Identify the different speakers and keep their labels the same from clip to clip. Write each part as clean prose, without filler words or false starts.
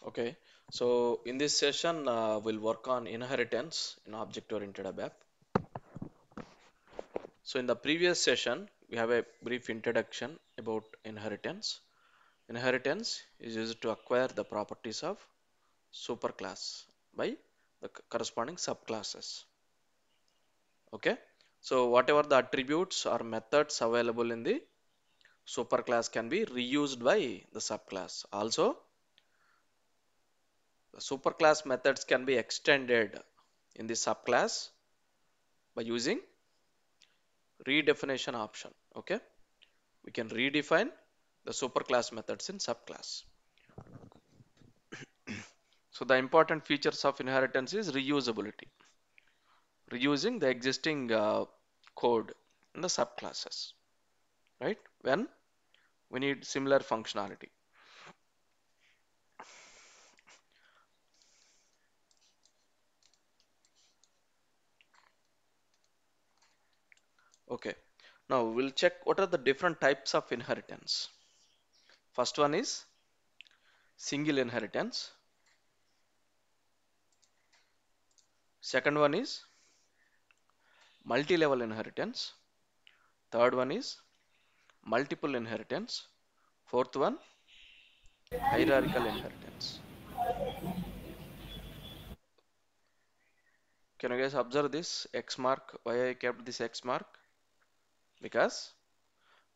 Speaker 1: Okay, so in this session, we'll work on inheritance in object-oriented ABAP. So in the previous session, we have a brief introduction about inheritance. Inheritance is used to acquire the properties of superclass by the corresponding subclasses. Okay, so whatever the attributes or methods available in the superclass can be reused by the subclass. Also, the superclass methods can be extended in the subclass by using redefinition option. Okay, we can redefine the superclass methods in subclass. So the important features of inheritance is reusability, reusing the existing code in the subclasses, right? When we need similar functionality. Okay, now we'll check what are the different types of inheritance. First one is single inheritance. Second one is multi-level inheritance. Third one is multiple inheritance. Fourth one, hierarchical inheritance. Can you guys observe this X mark? Why I kept this X mark? Because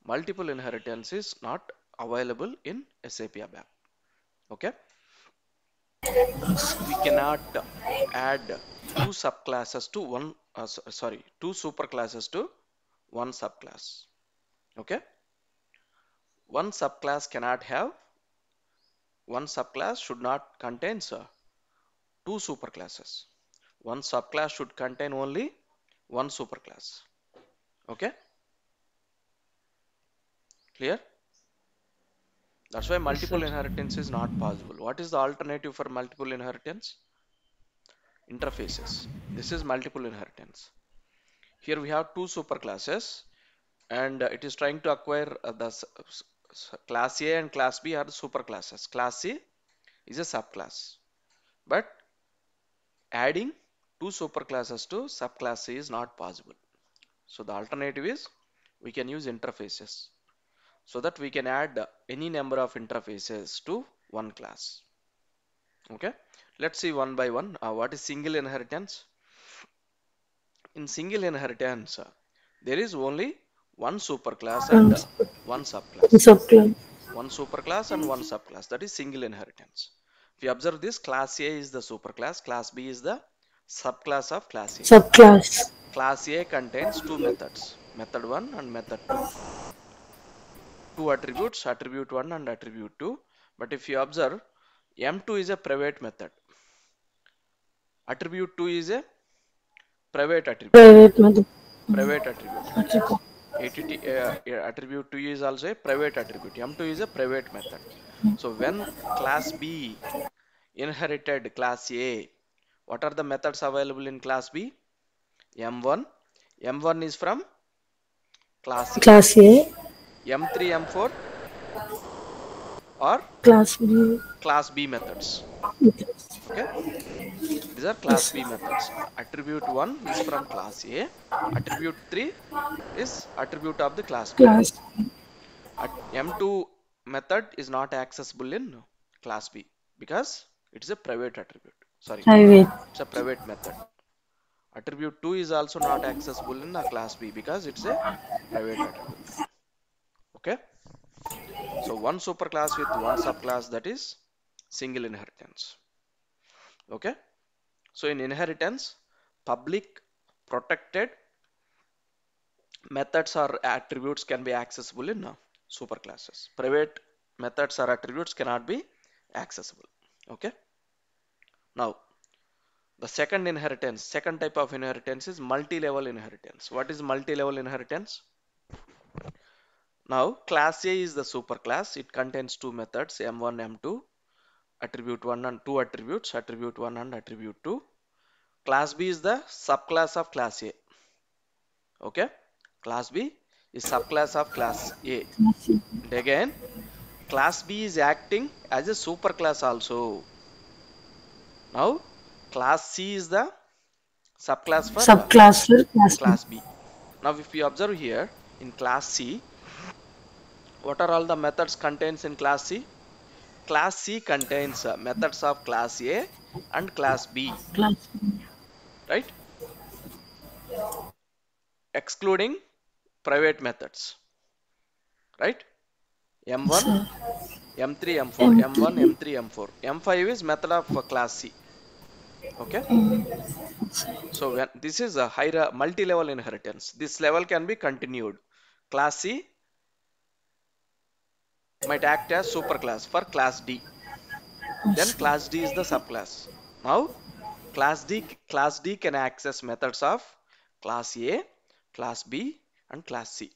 Speaker 1: multiple inheritance is not available in SAP ABAP. Okay, we cannot add two subclasses to one. Two superclasses to one subclass. Okay, one subclass cannot have. One subclass should not contain two superclasses. One subclass should contain only one superclass. Okay, clear? That's why
Speaker 2: Yes, sir.
Speaker 1: multiple inheritance is not possible. What is the alternative for multiple inheritance? Interfaces. This is multiple inheritance. Here we have two superclasses and it is trying to acquire class A and class B are the superclasses. Class C is a subclass. But adding two superclasses to subclass C is not possible. So the alternative is we can use interfaces so that we can add any number of interfaces to one class. Okay, let's see one by one. What is single inheritance? In single inheritance, there is only one superclass and
Speaker 2: And
Speaker 1: one subclass.
Speaker 2: subclass.
Speaker 1: One superclass and one subclass. That is single inheritance. If you observe this, class A is the superclass, class B is the subclass of class A.
Speaker 2: Subclass.
Speaker 1: Class A contains two methods, method 1 and method 2. Two attributes, attribute 1 and attribute 2. But if you observe, M2 is a private method. Attribute 2 is a private attribute.
Speaker 2: Private method.
Speaker 1: Private attribute.
Speaker 2: Attribute.
Speaker 1: Attribute 2 is also a private attribute. M2 is a private method. So when class B inherited class A, what are the methods available in class B? M1. M1 is from class A.
Speaker 2: Class A.
Speaker 1: M3, M4 or
Speaker 2: Class B.
Speaker 1: class B methods. Okay, these are class
Speaker 2: Yes.
Speaker 1: B methods. Attribute 1 is from class A. Attribute 3 is attribute of the class B.
Speaker 2: Class.
Speaker 1: M2 method is not accessible in class B because it is a private attribute. Sorry,
Speaker 2: Private.
Speaker 1: it's a private method. Attribute 2 is also not accessible in a class B because it's a private attribute. Okay, so one superclass with one subclass, that is single inheritance. Okay, so in inheritance, public protected methods or attributes can be accessible in superclasses. Private methods or attributes cannot be accessible. Okay, now the second type of inheritance is multi-level inheritance. What is multi-level inheritance? Now class A is the superclass. It contains two methods, M1, M2, attribute 1 and 2 attributes, attribute 1 and attribute 2. Class B is the subclass of class A. Okay, class B is subclass of class A. And again, class B is acting as a superclass also. Now class C is the subclass for
Speaker 2: Subclass for class B.
Speaker 1: class B. Now if we observe here in class C, what are all the methods contains in class C? Class C contains methods of class A and class B,
Speaker 2: Class
Speaker 1: right? Excluding private methods, right? M1,
Speaker 2: sir.
Speaker 1: M3, M4, M1,
Speaker 2: M3.
Speaker 1: M3, M4. M5 is method of class C. Okay. So when this is a higher multi-level inheritance, this level can be continued. Class C might act as superclass for class D. Then class D is the subclass. Now class D can access methods of class A, class B, and class C.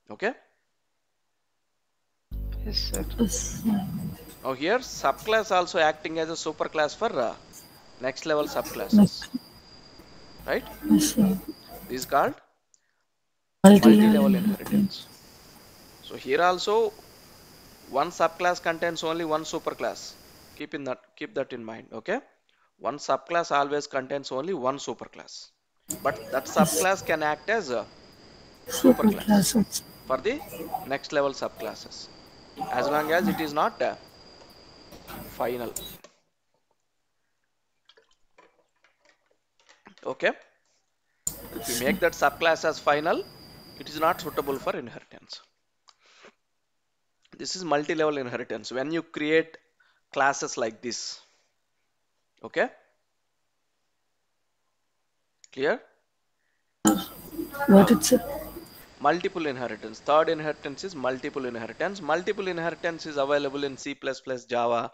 Speaker 1: Okay.
Speaker 3: Yes, sir.
Speaker 2: Yes.
Speaker 1: Now here subclass also acting as a superclass for next level
Speaker 2: Next.
Speaker 1: subclasses, right?
Speaker 2: Yes, sir.
Speaker 1: This is called
Speaker 2: Multi-level
Speaker 1: multi-level
Speaker 2: inheritance.
Speaker 1: inheritance. So here also one subclass contains only one superclass. Keep that in mind. Okay. One subclass always contains only one superclass. But that
Speaker 2: Yes.
Speaker 1: subclass can act as a superclass
Speaker 2: Superclass also.
Speaker 1: for the next level subclasses as long as it is not final. Okay. If we make that subclass as final, it is not suitable for inheritance. This is multi-level inheritance when you create classes like this. Okay. Clear?
Speaker 2: What
Speaker 1: Now,
Speaker 2: it's a
Speaker 1: multiple inheritance. Third inheritance is multiple inheritance. Multiple inheritance is available in C++, Java,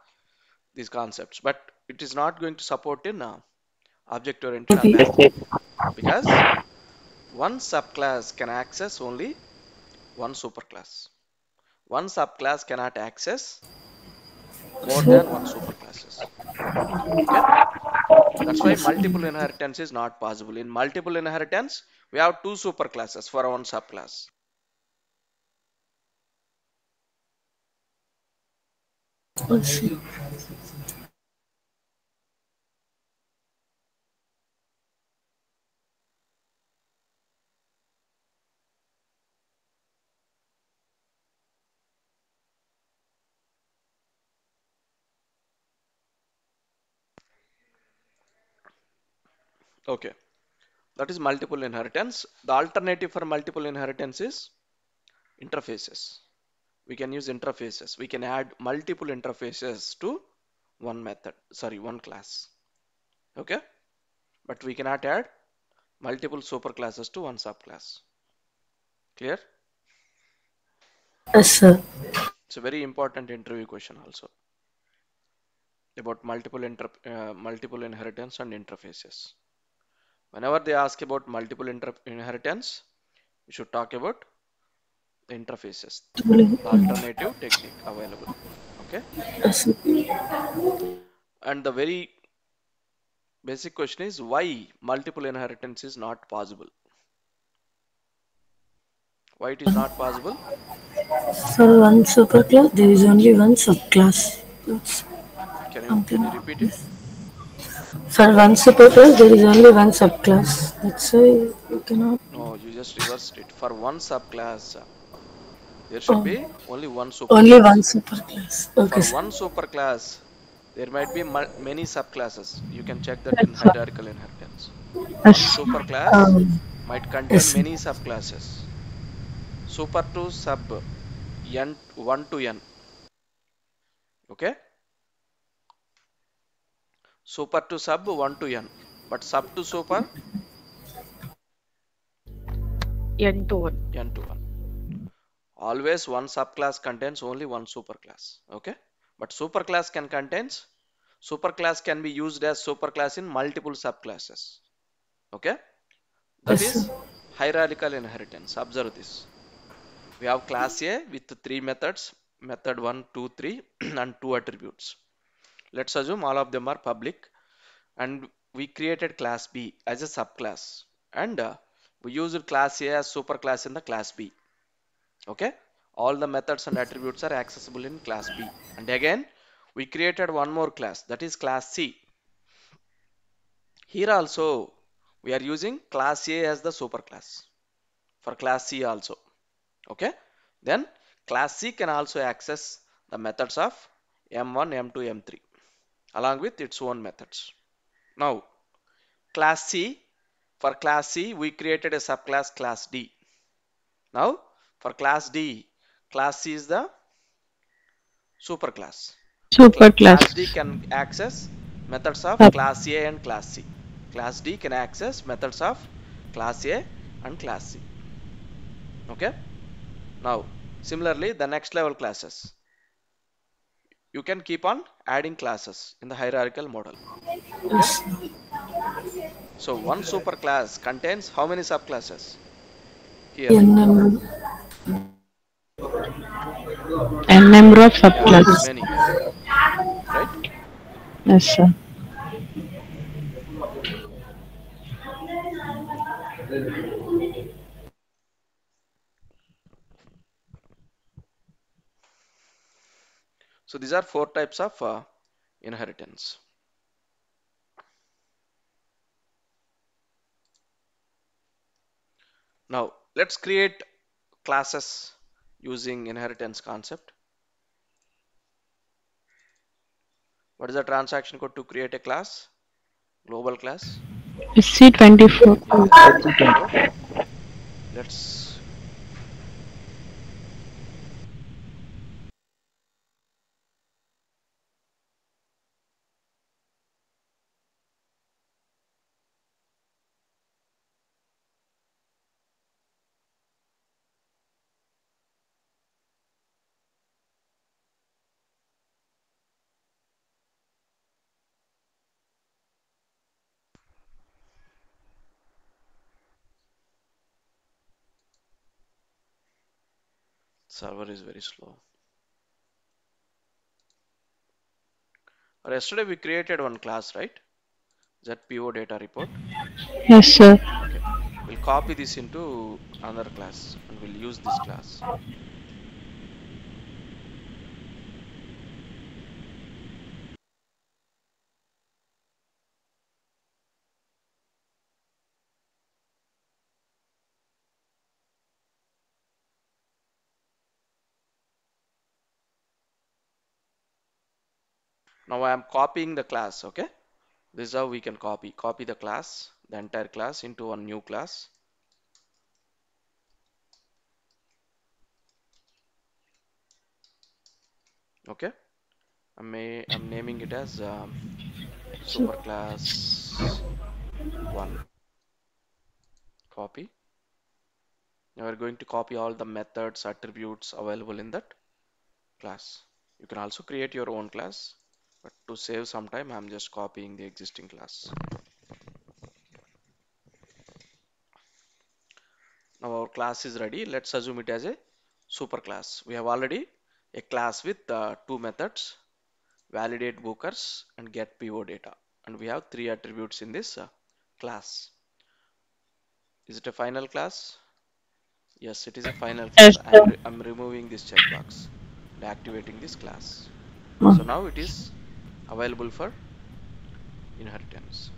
Speaker 1: these concepts, but it is not going to support in object-oriented
Speaker 2: maybe
Speaker 1: analysis because one subclass can access only one superclass. One subclass cannot access more
Speaker 2: so
Speaker 1: than one superclasses. Okay, that's why multiple inheritance is not possible. In multiple inheritance, we have two superclasses for one subclass.
Speaker 2: let's see.
Speaker 1: Okay, that is multiple inheritance. The alternative for multiple inheritance is interfaces. We can use interfaces. We can add multiple interfaces to one method, sorry, one class. Okay, but we cannot add multiple superclasses to one subclass. Clear?
Speaker 2: Yes, sir.
Speaker 1: It's a very important interview question also about multiple inheritance and interfaces. Whenever they ask about multiple inheritance, we should talk about the interfaces, the alternative technique available. Okay,
Speaker 2: Yes, sir.
Speaker 1: and the very basic question is why multiple inheritance is not possible. Why it is not possible?
Speaker 2: For one superclass, there is only one subclass. That's
Speaker 1: Can
Speaker 2: something.
Speaker 1: you repeat it?
Speaker 2: For one superclass, there is only one subclass. That's why you cannot.
Speaker 1: No, you just reversed it. For one subclass, there should
Speaker 2: Oh,
Speaker 1: be only one
Speaker 2: only one
Speaker 1: superclass.
Speaker 2: superclass. Okay,
Speaker 1: For
Speaker 2: sir.
Speaker 1: one superclass, there might be many subclasses. You can check that in hierarchical inheritance. One
Speaker 3: Yes.
Speaker 1: superclass
Speaker 2: Um,
Speaker 1: might
Speaker 2: yes,
Speaker 1: contain
Speaker 2: sir.
Speaker 1: many subclasses. Super to sub n 1 to n. Okay, super to sub 1 to n, but sub to super
Speaker 3: N to 1.
Speaker 1: n to 1. Always one subclass contains only one superclass. Okay, but superclass can be used as superclass in multiple subclasses. Okay, that
Speaker 2: Yes, sir.
Speaker 1: is hierarchical inheritance. Observe this. We have class A with three methods, method 1, 2, 3 and two attributes. Let's assume all of them are public and we created class B as a subclass and we used class A as superclass in the class B. Okay, all the methods and attributes are accessible in class B, and again we created one more class, that is class C. Here also we are using class A as the superclass for class C also. Okay. Then class C can also access the methods of M1, M2, M3 along with its own methods. Now class C, for class C we created a subclass class D. Now for class D, class C is the superclass.
Speaker 3: Super
Speaker 1: Class D
Speaker 3: class.
Speaker 1: can access methods of
Speaker 3: Sub.
Speaker 1: class A and class C. Class D can access methods of class A and class C. Okay. Now similarly the next level classes. You can keep on adding classes in the hierarchical model. Okay.
Speaker 2: Yes.
Speaker 1: So one superclass contains how many subclasses? Here.
Speaker 2: NM.
Speaker 3: N number of
Speaker 1: Yeah, it's
Speaker 3: subclass.
Speaker 1: many, right?
Speaker 3: Yes, sir.
Speaker 1: So these are four types of inheritance. Now let's create classes using inheritance concept. What is the transaction code to create a class? Global class?
Speaker 3: SC24.
Speaker 1: Yeah, SC24. Let's server is very slow. Or yesterday we created one class, right? ZPO data report.
Speaker 3: Yes, sir.
Speaker 1: Okay. We'll copy this into another class and we'll use this class. Now I am copying the class, okay? This is how we can copy the class, the entire class into a new class. Okay. I'm naming it as superclass 1. Copy. Now we're going to copy all the methods, attributes available in that class. You can also create your own class, but to save some time, I'm just copying the existing class. Now our class is ready. Let's assume it as a superclass. We have already a class with two methods, validate bookers and get PO data. And we have three attributes in this class. Is it a final class? Yes, it is a final class.
Speaker 3: Yes, sir.
Speaker 1: I'm removing this checkbox and activating this class.
Speaker 2: Oh,
Speaker 1: So now it is available for inheritance.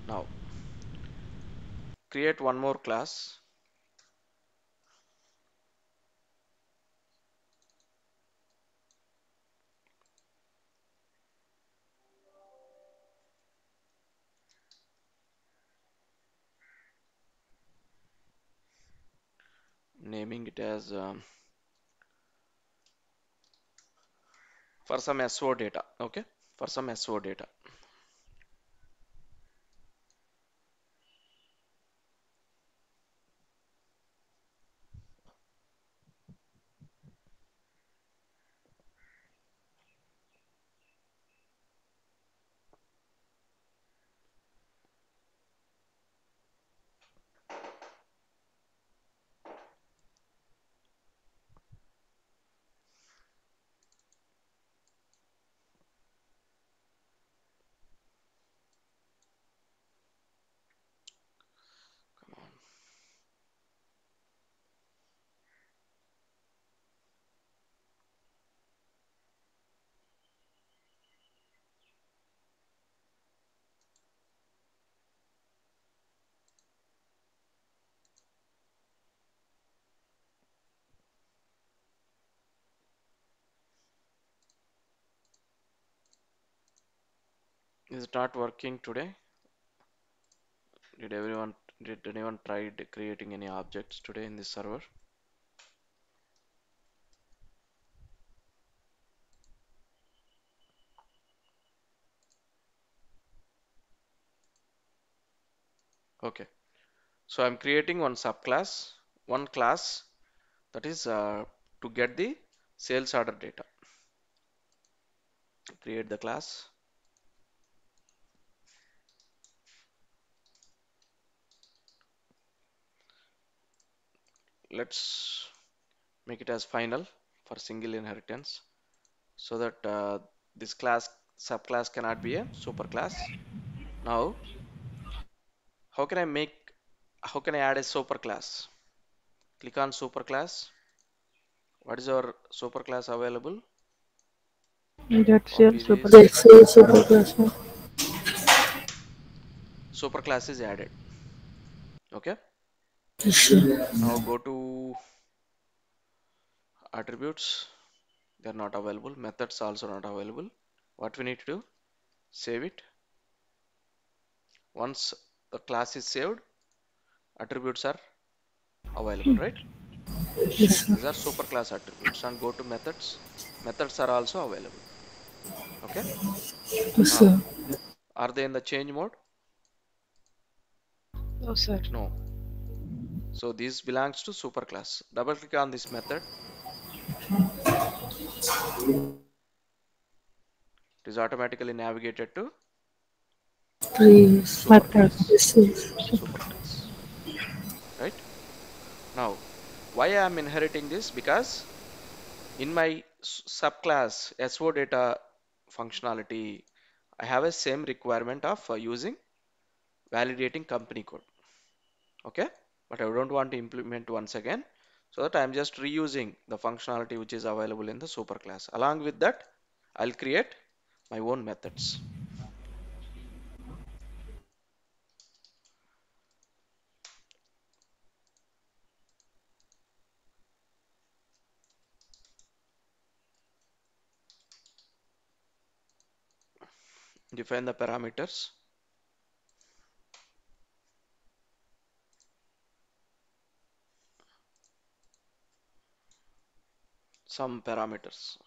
Speaker 1: Now create one more class, naming it as for some SO data. Okay, for some SO data. Is it not working today? Did anyone tried creating any objects today in this server? Okay, so I'm creating one subclass, one class that is to get the sales order data. Create the class. Let's make it as final for single inheritance so that this class subclass cannot be a superclass. Now, how can I make, how can I add a superclass? Click on superclass. What is our superclass available?
Speaker 3: That's your
Speaker 1: Copy
Speaker 3: super.
Speaker 1: this.
Speaker 2: That's a super class.
Speaker 1: Superclass is added. Okay.
Speaker 2: Sure.
Speaker 1: Now go to attributes. They are not available. Methods also not available. What we need to do? Save it. Once the class is saved, attributes are available, right?
Speaker 2: Yes, sir.
Speaker 1: These are superclass attributes. And go to methods. Methods are also available. Okay.
Speaker 2: Yes,
Speaker 1: Now,
Speaker 2: sir.
Speaker 1: are they in the change mode?
Speaker 3: Oh, sir.
Speaker 1: No. So this belongs to superclass. Double click on this method. It is automatically navigated to
Speaker 2: Please.
Speaker 1: superclass.
Speaker 2: Yes, yes.
Speaker 1: Superclass. Right? Now, why I am inheriting this? Because in my subclass SO data functionality, I have a same requirement of using validating company code. Okay, but I don't want to implement once again, so that I'm just reusing the functionality which is available in the superclass. Along with that, I'll create my own methods. Define the parameters, some parameters.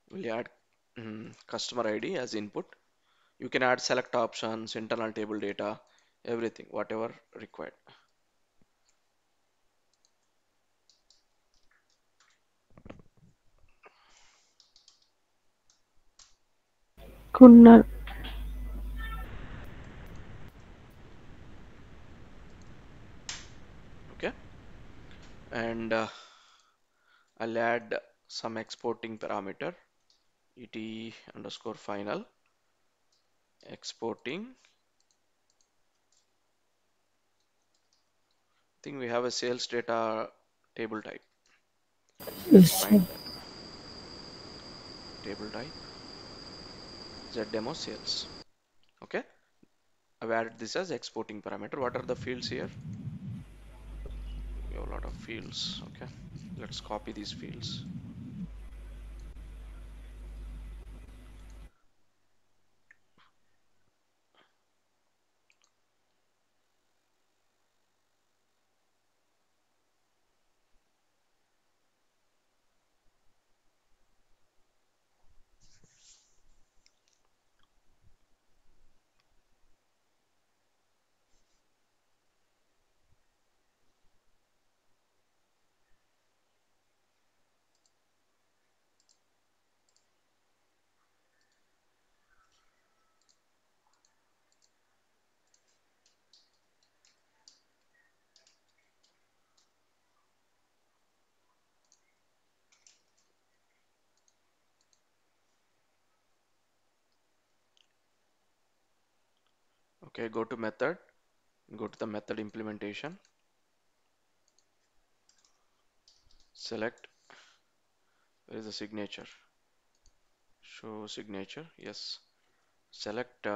Speaker 1: We'll add customer ID as input. You can add select options, internal table data, everything, whatever required.
Speaker 3: Kunnar.
Speaker 1: Okay, and I'll add some exporting parameter, et underscore final exporting. I think we have a sales data table type. Let's
Speaker 2: Yes, sir.
Speaker 1: find that table type zdemo sales. Okay, I've added this as exporting parameter. What are the fields here? We have a lot of fields. Okay, let's copy these fields. Okay, go to method, go to the method implementation, select, where is the signature? Show signature, yes. Select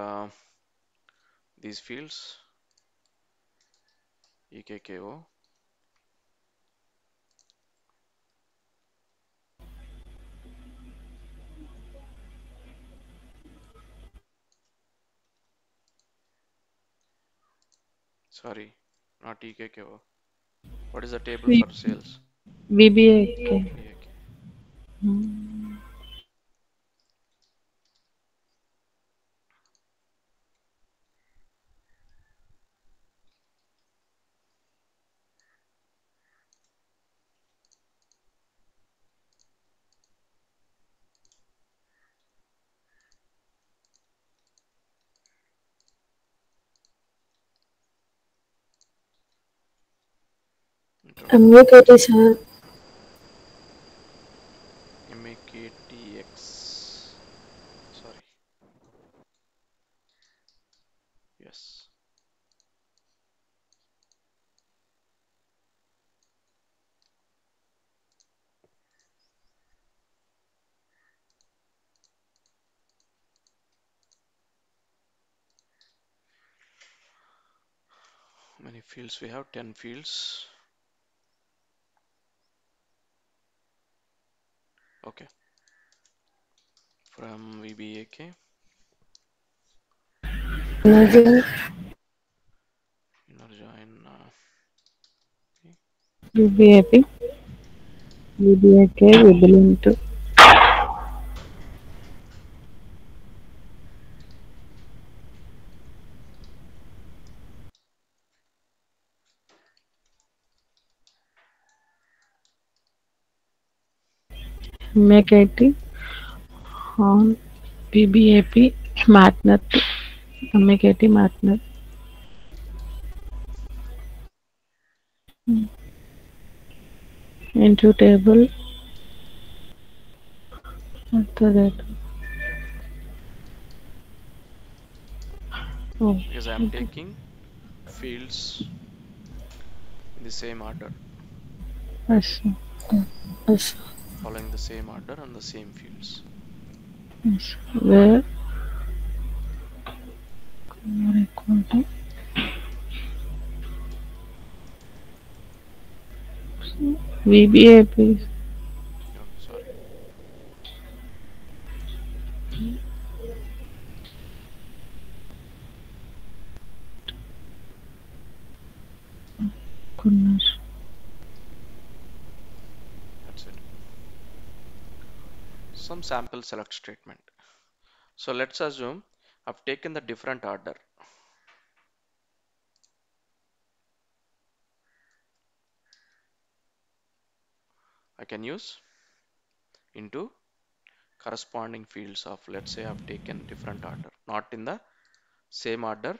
Speaker 1: these fields, EKKO, Sorry, not EKKO. What is the table
Speaker 3: V-
Speaker 1: for sales?
Speaker 3: VBAK.
Speaker 1: BAK. Interval
Speaker 2: MVKT, sir.
Speaker 1: MAKTX. Sorry. Yes. How many fields we have? 10 fields. Okay. From VBAK.
Speaker 2: Energy.
Speaker 1: Inner join.
Speaker 3: VBAP. VBAK. Vigilant. MAKT. On VBAP. MATNET. MAKT. MATNET. Into table. At the rate. Oh.
Speaker 1: Because I'm taking fields in the same order,
Speaker 3: Yes.
Speaker 2: Yes.
Speaker 1: following the same order and the same fields.
Speaker 3: Yes. Where are equal to VBAP.
Speaker 1: Oh, sorry.
Speaker 3: Goodness.
Speaker 1: That's it. Some sample select statement. So let's assume I've taken the different order. I can use into corresponding fields of, let's say I've taken different order, not in the same order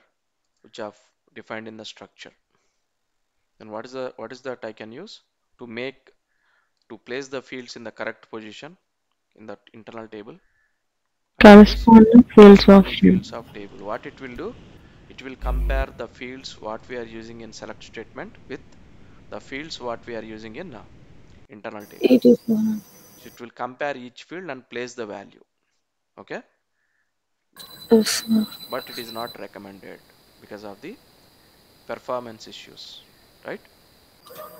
Speaker 1: which I've defined in the structure. Then what is that I can use to place the fields in the correct position in the internal table? I can use
Speaker 3: Corresponding fields of
Speaker 1: corresponding
Speaker 3: field.
Speaker 1: fields of table. What it will do? It will compare the fields what we are using in select statement with the fields what we are using in internal table.
Speaker 2: 84.
Speaker 1: So it will compare each field and place the value. Okay,
Speaker 2: Yes, sir.
Speaker 1: but it is not recommended because of the performance issues, right?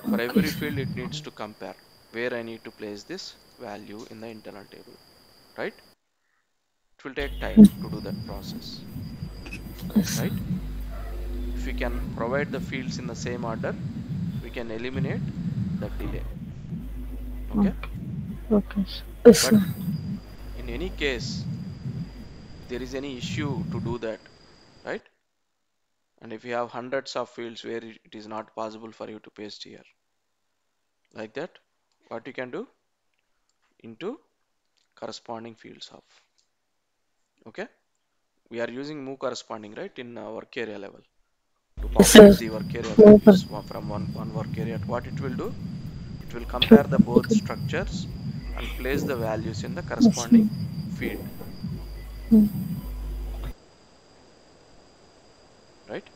Speaker 1: For
Speaker 2: Okay,
Speaker 1: every
Speaker 2: sir.
Speaker 1: field it needs to compare where I need to place this value in the internal table, right? It will take time to do that process,
Speaker 2: Yes, sir.
Speaker 1: right? If we can provide the fields in the same order, we can eliminate the delay. Okay,
Speaker 3: Okay. Okay.
Speaker 2: Yes,
Speaker 1: but
Speaker 2: sir.
Speaker 1: in any case, if there is any issue to do that, right? And if you have hundreds of fields where it is not possible for you to paste here, like that, what you can do? Into corresponding fields of. Okay, we are using move corresponding, right, in our work area level to
Speaker 2: Yes, sir.
Speaker 1: populate the work area
Speaker 2: No, sir.
Speaker 1: values from one work area. What it will do? It will compare the both structures and place the values in the
Speaker 2: Yes, sir.
Speaker 1: corresponding field, right?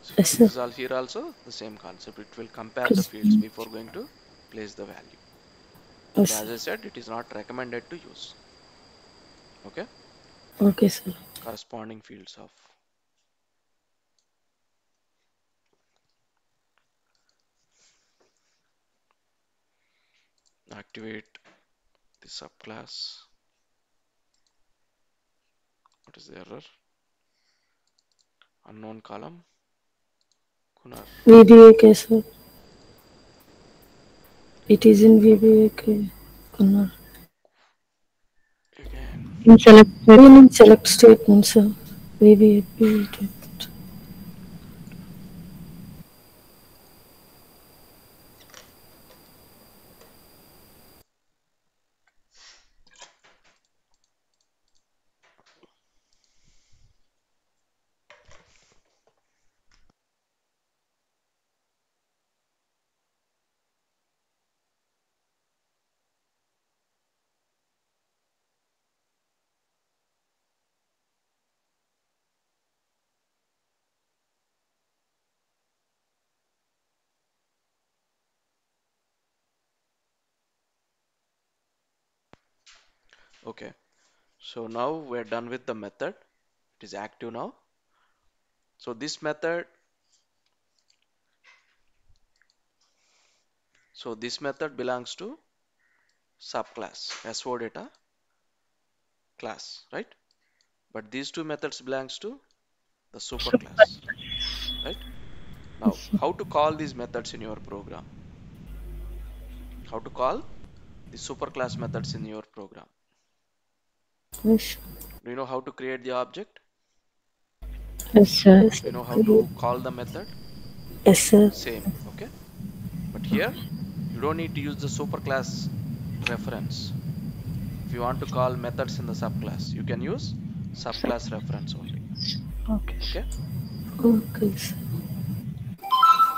Speaker 1: So
Speaker 2: Yes,
Speaker 1: this
Speaker 2: sir.
Speaker 1: is all here also the same concept. It will compare the
Speaker 2: Yes,
Speaker 1: fields before going to place the value. But
Speaker 2: yes,
Speaker 1: as
Speaker 2: sir.
Speaker 1: I said, it is not recommended to use. Okay,
Speaker 2: Okay, sir.
Speaker 1: corresponding fields of. Activate the subclass. What is the error? Unknown column. Kunar.
Speaker 2: VBAK, sir. It is in VBAK. Kunnar.
Speaker 1: Again.
Speaker 3: In select
Speaker 2: Even
Speaker 3: statement.
Speaker 2: in select statement, sir. VBAK.
Speaker 1: Okay. So now we're done with the method. It is active now. So this method belongs to subclass SOData class, right? But these two methods belongs to the superclass, right? Now, how to call these methods in your program? How to call the superclass methods in your program?
Speaker 2: Yes,
Speaker 1: Do you know how to create the object?
Speaker 3: Yes, sir.
Speaker 2: yes,
Speaker 1: Do you know how
Speaker 2: sir.
Speaker 1: to call the method?
Speaker 2: Yes, sir.
Speaker 1: Same, okay? But here, you don't need to use the superclass reference. If you want to call methods in the subclass, you can use subclass reference only,
Speaker 3: Okay, sir.
Speaker 1: okay?
Speaker 2: Okay, sir.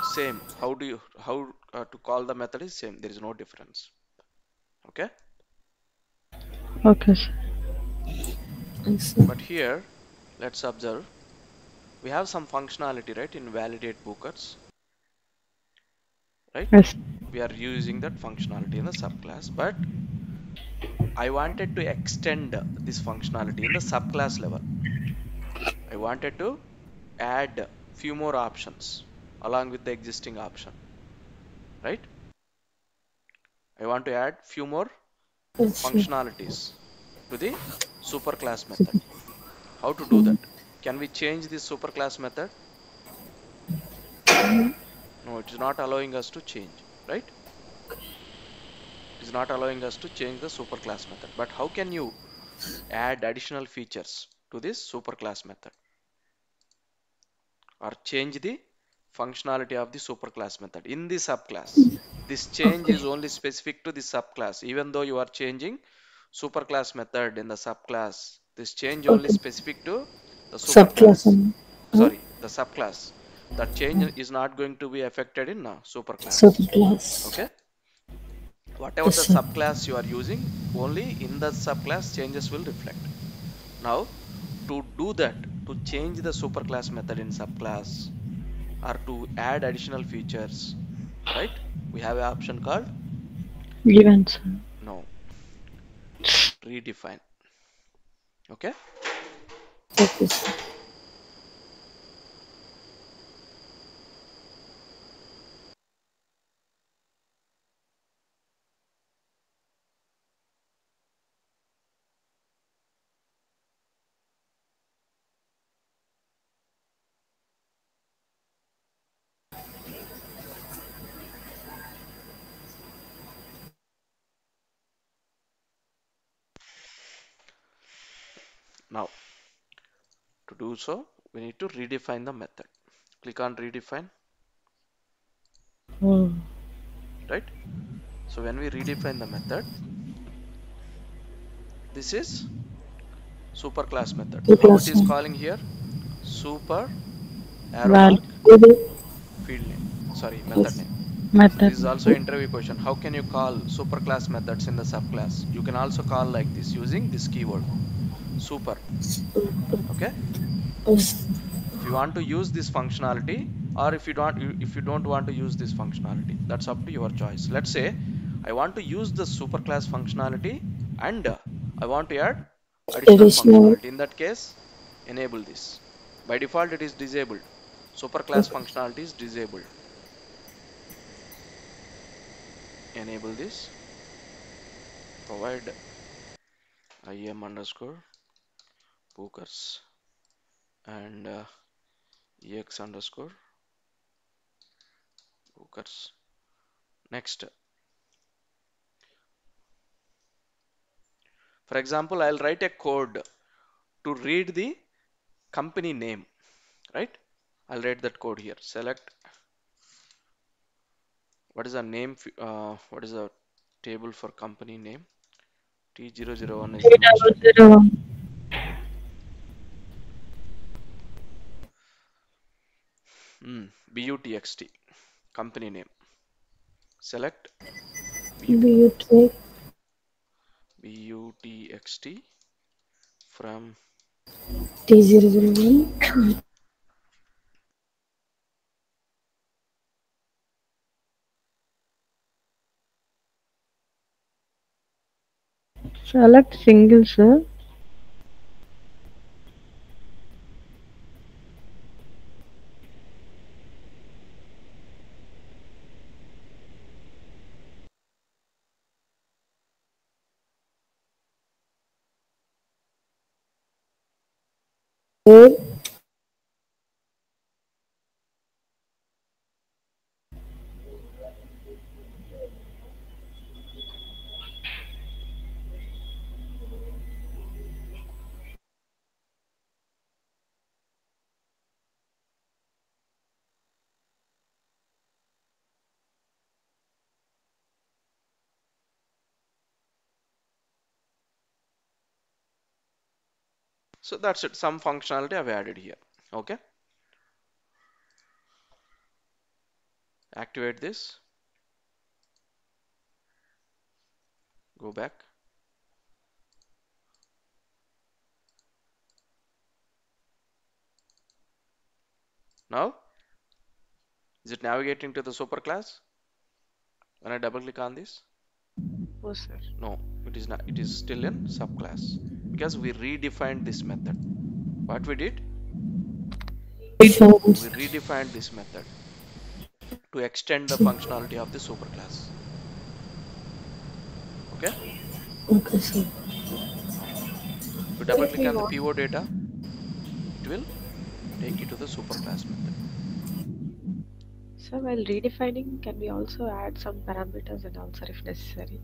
Speaker 1: Same, how to call the method is same, there is no difference, okay?
Speaker 3: Okay, sir.
Speaker 2: Yes, sir.
Speaker 1: But here, let's observe, we have some functionality, right, in validate bookers, right?
Speaker 3: Yes.
Speaker 1: We are using that functionality in the subclass, but I wanted to extend this functionality in the subclass level. I wanted to add few more options along with the existing option, right? I want to add few more
Speaker 2: Yes, sir.
Speaker 1: functionalities to the superclass method. How to do that? Can we change this superclass method? No, it is not allowing us to change, right? It is not allowing us to change the superclass method. But how can you add additional features to this superclass method or change the functionality of the superclass method in the subclass? This change
Speaker 2: Okay.
Speaker 1: is only specific to the subclass. Even though you are changing superclass method in the subclass, this change only
Speaker 2: Okay.
Speaker 1: specific to the
Speaker 2: Subclass.
Speaker 1: superclass.
Speaker 2: Huh?
Speaker 1: Sorry, the subclass. That change is not going to be affected in superclass.
Speaker 2: Subclass.
Speaker 1: Okay? Whatever
Speaker 2: Yes,
Speaker 1: the
Speaker 2: sir.
Speaker 1: subclass you are using, only in the subclass changes will reflect. Now, to do that, to change the superclass method in subclass or to add additional features, right? We have an option called
Speaker 3: Given, sir.
Speaker 1: no, redefine. Okay?
Speaker 2: Okay, sir.
Speaker 1: Now, to do so, we need to redefine the method. Click on redefine,
Speaker 3: Oh,
Speaker 1: right? So when we redefine the method, this is superclass method. How it
Speaker 2: Subclass.
Speaker 1: is calling here? Super arrow
Speaker 3: valid
Speaker 1: mark
Speaker 2: Maybe.
Speaker 1: field name. Sorry, method
Speaker 2: Yes.
Speaker 1: name.
Speaker 3: method.
Speaker 1: This is also interview question. How can you call superclass methods in the subclass? You can also call like this using this keyword super. Okay?
Speaker 2: Yes.
Speaker 1: If you want to use this functionality or if you don't want to use this functionality, that's up to your choice. Let's say I want to use the superclass functionality and I want to add additional
Speaker 2: Additional.
Speaker 1: functionality. In that case, enable this. By default, it is disabled. Superclass
Speaker 2: Okay.
Speaker 1: functionality is disabled. Enable this. Provide im underscore bookers and ex underscore Hookers. Next, for example, I'll write a code to read the company name, right? I'll write that code here. Select what is the name, what is the table for company name? T001 is the master.
Speaker 3: 3001.
Speaker 1: BUTXT, company name. Select
Speaker 2: BUT
Speaker 1: BUTXT from
Speaker 2: T001.
Speaker 3: Select single, sir.
Speaker 1: So that's it. Some functionality I've added here. Okay. Activate this. Go back. Now, is it navigating to the superclass? When I double click on this?
Speaker 3: Oh, sir.
Speaker 1: No, it is not. It is still in subclass because we redefined this method. What we did? We redefined this method to extend the functionality of the superclass. Okay.
Speaker 2: Okay, sir.
Speaker 1: Now, if you
Speaker 3: Sir,
Speaker 1: double
Speaker 3: if
Speaker 1: click
Speaker 3: we
Speaker 1: on the
Speaker 3: want,
Speaker 1: pivot data, it will take you to the superclass method.
Speaker 3: sir, while redefining, can we also add some parameters and answer if necessary?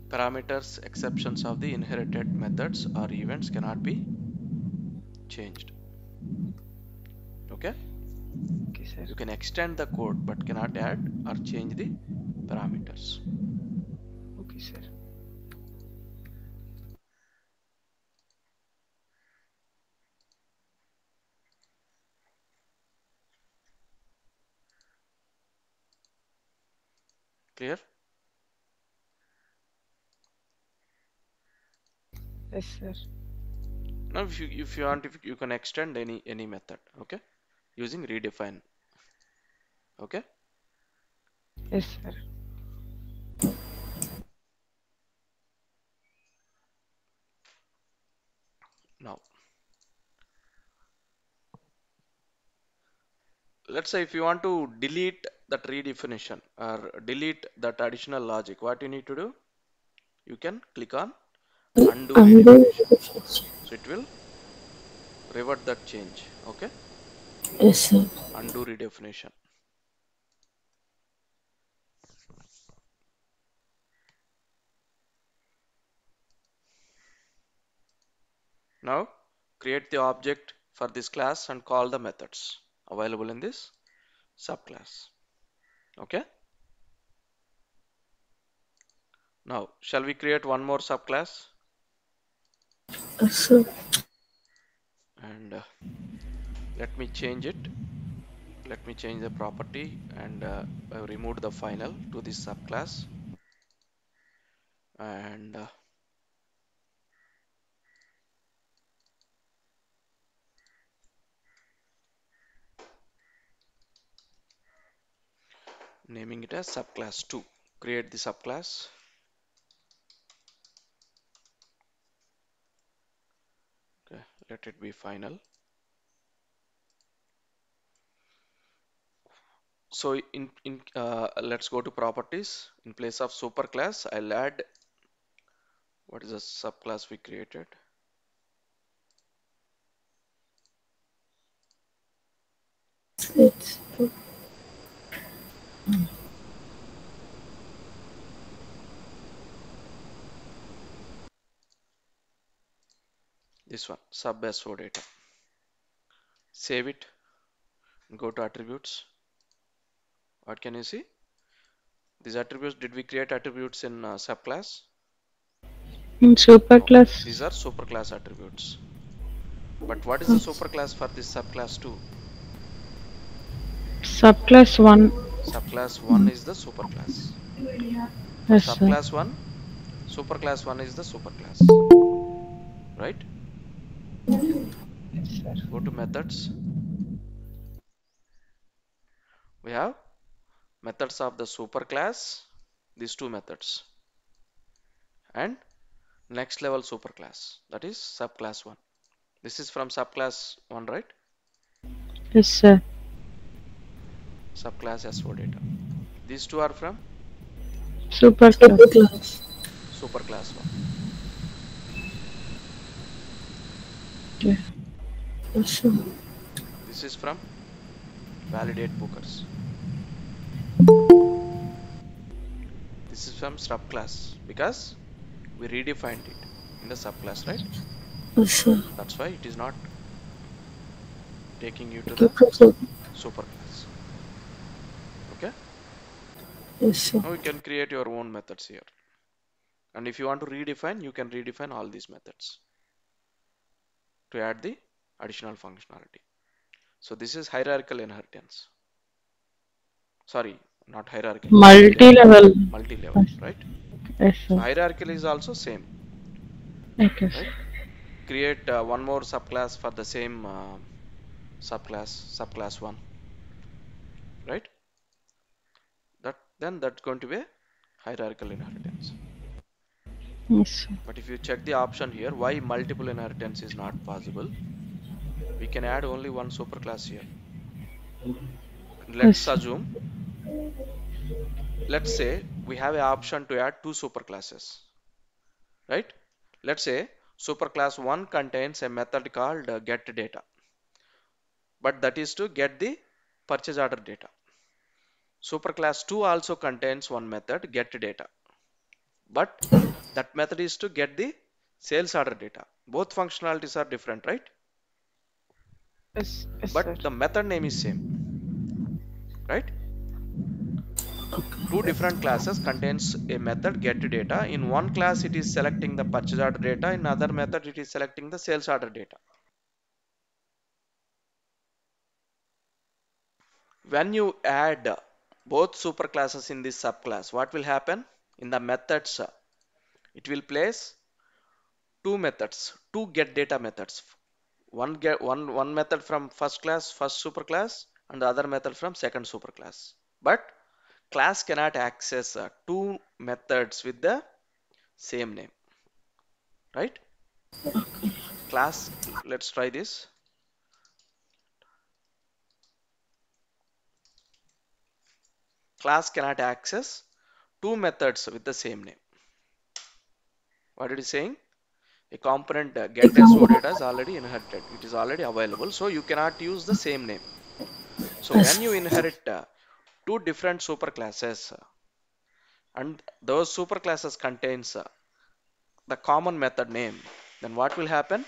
Speaker 1: Parameters, exceptions of the inherited methods or events cannot be changed. Okay.
Speaker 3: Okay, sir.
Speaker 1: You can extend the code but cannot add or change the parameters.
Speaker 3: Okay, sir.
Speaker 1: Clear?
Speaker 3: Yes, sir.
Speaker 1: Now if you want, if you can extend any method, okay, using redefine. Okay.
Speaker 3: Yes, sir.
Speaker 1: Now let's say if you want to delete that redefinition or delete that additional logic, what you need to do? You can click on undo
Speaker 2: Undo.
Speaker 1: redefinition. So it will revert that change. Okay.
Speaker 2: Yes, sir.
Speaker 1: Undo redefinition. Now create the object for this class and call the methods available in this subclass. Okay. Now shall we create one more subclass
Speaker 2: Yes, sir.
Speaker 1: and let me change it. Let me change the property and I removed the final to this subclass and naming it as subclass 2. Create the subclass. Okay, let it be final. So let's go to properties. In place of superclass, I'll add what is the subclass we created.
Speaker 2: It's
Speaker 1: This one, sub SO data. Save it, go to attributes. What can you see? These attributes, did we create attributes in subclass?
Speaker 3: In
Speaker 1: No,
Speaker 3: superclass,
Speaker 1: these are superclass attributes. But what is the superclass for this subclass 2?
Speaker 3: subclass 1.
Speaker 1: Subclass 1 is the superclass. For
Speaker 3: Yes, sir.
Speaker 1: subclass 1, superclass 1 is the superclass. Right?
Speaker 3: Yes, sir.
Speaker 1: Go to methods. We have methods of the superclass, these two methods, and next level superclass, that is subclass 1. This is from subclass 1, right?
Speaker 3: Yes, sir.
Speaker 1: Subclass SO data. These two are from
Speaker 3: Superclass.
Speaker 2: superclass.
Speaker 1: superclass 1.
Speaker 3: Okay.
Speaker 2: Yes, sir.
Speaker 1: This is from validate bookers. This is from subclass because we redefined it in the subclass, right?
Speaker 2: Yes, sir.
Speaker 1: That's why it is not taking you to
Speaker 2: Okay,
Speaker 1: the
Speaker 2: proceed.
Speaker 1: superclass. Okay?
Speaker 2: Yes, sir.
Speaker 1: Now you can create your own methods here. And if you want to redefine, you can redefine all these methods to add the additional functionality. So this is hierarchical inheritance. Sorry, not hierarchical.
Speaker 3: Multi-level.
Speaker 1: Multi-level, right?
Speaker 3: Yes,
Speaker 1: So
Speaker 3: sir.
Speaker 1: hierarchical is also same,
Speaker 3: Okay, sir.
Speaker 1: right? Create one more subclass for the same subclass 1, right? Then that's going to be a hierarchical inheritance.
Speaker 3: Yes, sir.
Speaker 1: But if you check the option here, why multiple inheritance is not possible, we can add only one superclass here. Let's
Speaker 3: Yes.
Speaker 1: assume, let's say we have an option to add two superclasses, right? Let's say superclass 1 contains a method called getData, but that is to get the purchase order data. Superclass 2 also contains one method getData, but that method is to get the sales order data. Both functionalities are different, right?
Speaker 3: Yes, yes, sir.
Speaker 1: But the method name is same, right? Two different classes contains a method getData. In one class it is selecting the purchase order data, in another method it is selecting the sales order data. When you add both superclasses in this subclass, what will happen? In the methods, it will place two methods, two get data methods. One method from first class, first superclass, and the other method from second superclass. But class cannot access two methods with the same name, right? Class, let's try this. Class cannot access two methods with the same name. What it is saying? A component get SO data is already inherited. It is already available. So you cannot use the same name. So when you inherit two different superclasses and those superclasses contains the common method name, then what will happen?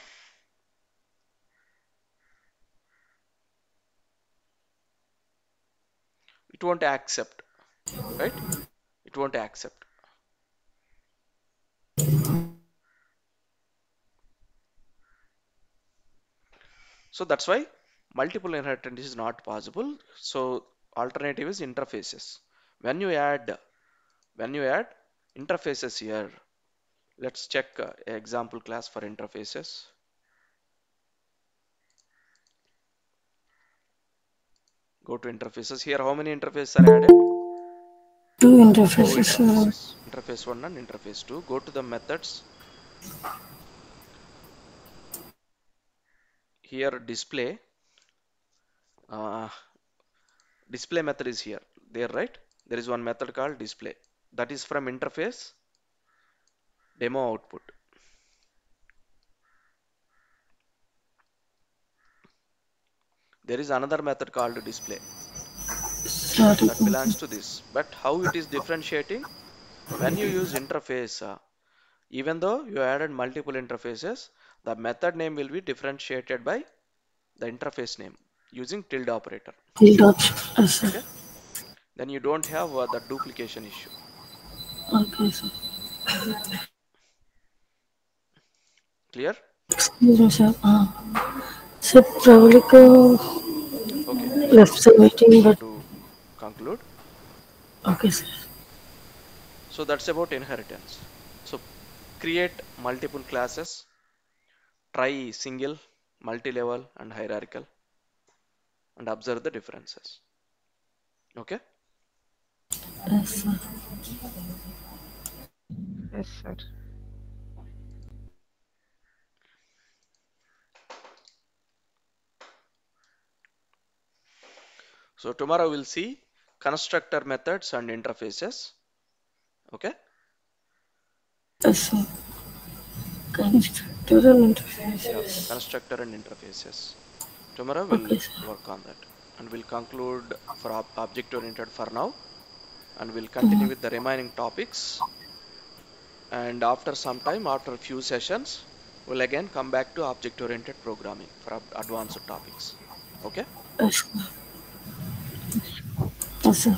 Speaker 1: It won't accept, right? It won't accept. So that's why multiple inheritance is not possible. So alternative is interfaces. When you add interfaces here, let's check example class for interfaces. Go to interfaces. Here, how many interfaces are added?
Speaker 2: Two
Speaker 1: Two
Speaker 2: interfaces.
Speaker 1: interfaces. Interface 1 and interface 2. Go to the methods. Here, display. Uh, display method is here. There, right? There is one method called display. That is from interface demo output. There is another method called display
Speaker 2: Sorry.
Speaker 1: that belongs to this. But how it is differentiating? When you use interface, even though you added multiple interfaces, the method name will be differentiated by the interface name using tilde operator.
Speaker 2: Tilde option. Yes, sir.
Speaker 1: Okay, then you don't have the duplication issue.
Speaker 2: Okay, sir.
Speaker 1: Clear?
Speaker 2: Excuse me, sir. Sir, probably
Speaker 1: Okay,
Speaker 2: left submitting, but
Speaker 1: to conclude,
Speaker 2: okay, sir.
Speaker 1: so that's about inheritance. So create multiple classes, try single, multi-level, and hierarchical, and observe the differences. Okay.
Speaker 2: Yes, sir.
Speaker 3: Yes, sir.
Speaker 1: So tomorrow we'll see constructor methods and interfaces. Okay.
Speaker 2: Yes, sir. Constructor and interface.
Speaker 1: Yeah, constructor and interfaces. Tomorrow we'll
Speaker 2: Okay, sir.
Speaker 1: work on that, and we'll conclude for object oriented for now, and we'll continue with the remaining topics. And after some time, after a few sessions, we'll again come back to object oriented programming for advanced topics. Okay.
Speaker 2: Yes, sir. Yes, sir.